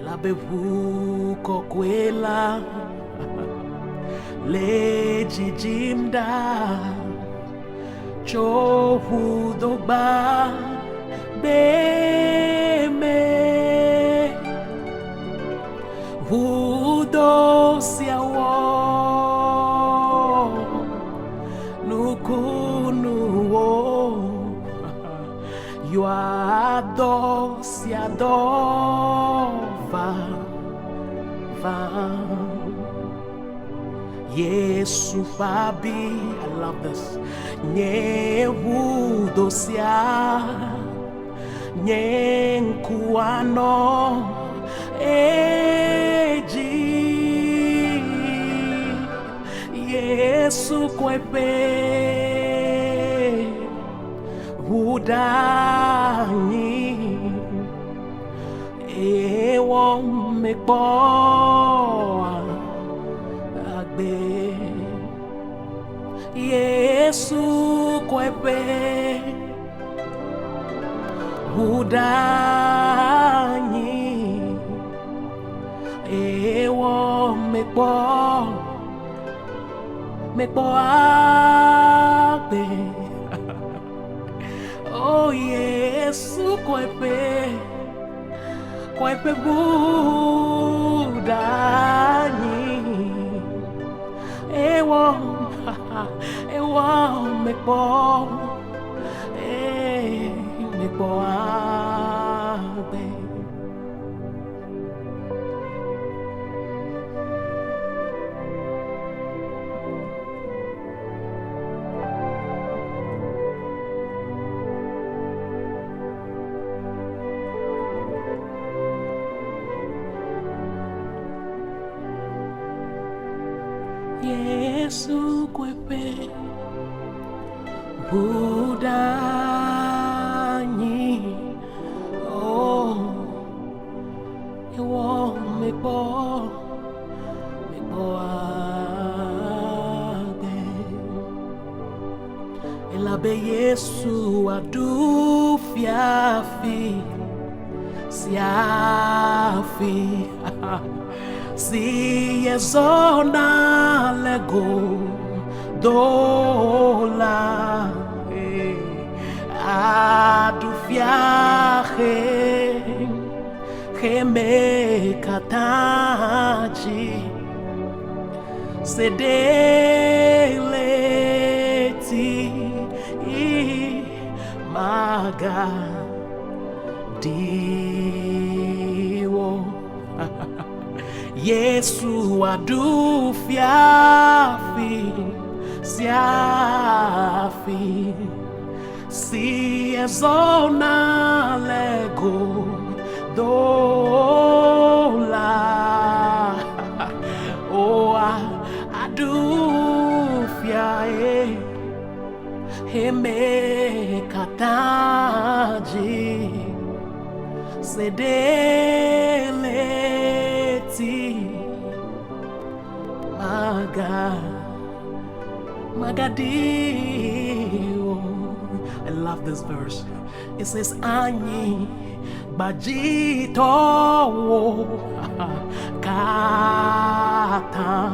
labevuko kwela lejijimda chohudoba beme hudosiawo nukunuwo yuadosiadova Yesu Fabi, I love this. Nyehudosia, nyenkuano, eji. Yesu kwepe, hudani, ewo mekbo. Yesu kwepe hudanyi ewo mekpo abe oh Yesu kwepe hudanyi ewo mekpo abe Yesu kwepe hudanyi oh ewo mekpo abe elabe Yesu adufiafi siafi si yezona lego dola adufiaje me kataji sedeleti maga diwo Yesu adufiafi siafi si ezona lego dola oh adufia heme kataji sedeleti magadio. I love this verse. It says Anyi bajito kata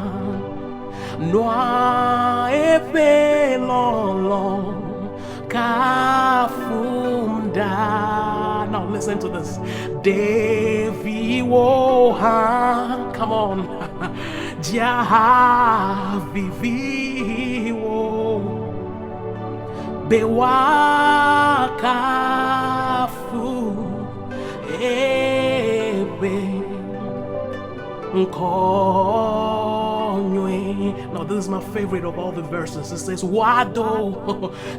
noa epelolo kafunda. Now listen to this. Devi woha, come on. Jahaviviwo bewakafu ebe nkonywe. Now this is my favorite of all the verses. It says wado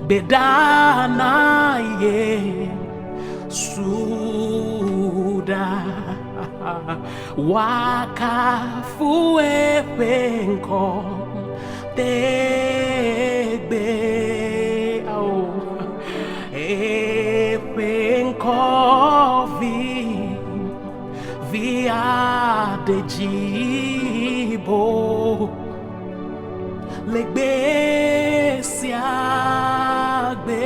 bedana ye suda wakafu epenko tegbe au epenko via de jibo legbe siagbe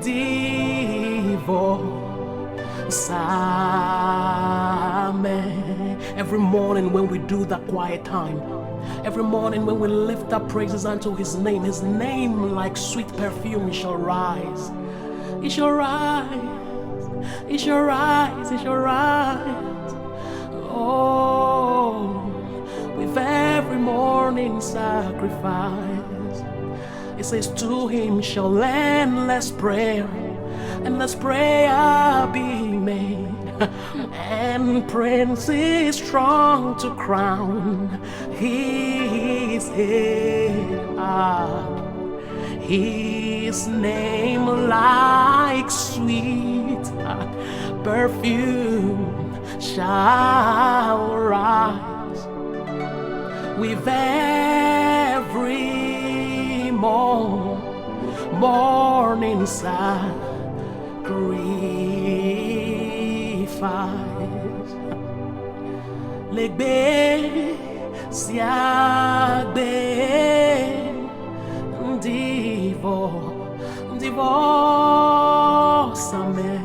divo sa every morning when we do that quiet time, every morning when we lift up praises unto His name like sweet perfume, it shall rise. It shall rise. It shall rise. It shall rise. Oh, with every morning sacrifice. It says, to Him shall endless prayer be made, and princes strong to crown His head. His name like sweet perfume shall rise with every morning sacrifice. Legbe siagbe divorce amen.